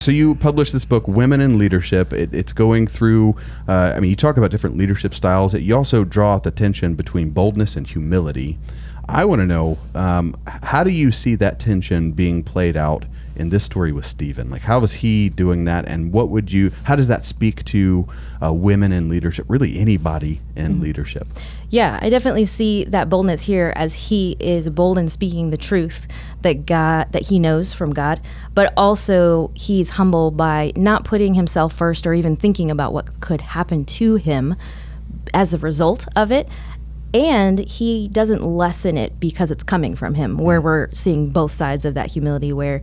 So you published this book, Women in Leadership. It's going through, you talk about different leadership styles. You also draw out the tension between boldness and humility. I want to know, how do you see that tension being played out in this story with Stephen? Like, how is he doing that, and how does that speak to women in leadership, really anybody in leadership? Yeah, I definitely see that boldness here as he is bold in speaking the truth that he knows from God, but also he's humble by not putting himself first or even thinking about what could happen to him as a result of it. And he doesn't lessen it because it's coming from him, where we're seeing both sides of that humility, where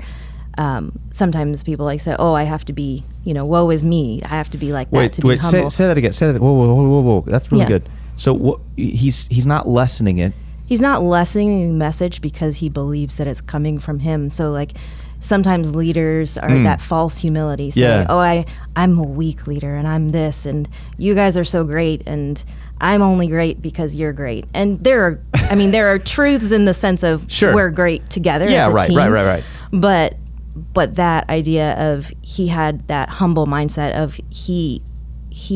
sometimes people like say, oh, I have to be, woe is me. I have to be like that to be humble. Say that again. Say that. Whoa. That's really good. So he's not lessening it. He's not lessening the message because he believes that it's coming from him. So like sometimes leaders are that false humility, saying, I'm a weak leader and I'm this, and you guys are so great, and I'm only great because you're great. And there are truths in the sense of we're great together as a team. Right. But that idea of he had that humble mindset of he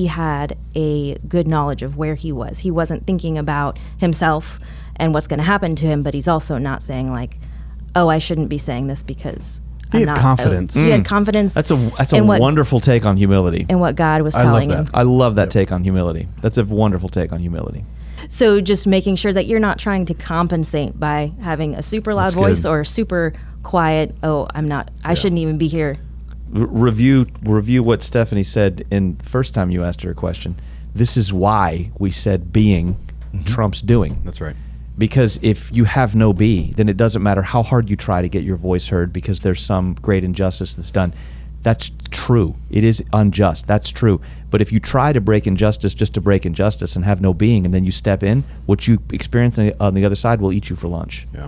had a good knowledge of where he was. He wasn't thinking about himself and what's going to happen to him, but he's also not saying like, oh, I shouldn't be saying this because he had confidence. He had confidence. That's a wonderful take on humility. And what God was telling him. I love that take on humility. That's a wonderful take on humility. So just making sure that you're not trying to compensate by having a super loud voice or super quiet, I shouldn't even be here. Review what Stephanie said in the first time you asked her a question. This is why we said being trumps doing. That's right. Because if you have no be, then it doesn't matter how hard you try to get your voice heard because there's some great injustice that's done. That's true. It is unjust. That's true. But if you try to break injustice just to break injustice and have no being, and then you step in, what you experience on the other side will eat you for lunch. Yeah.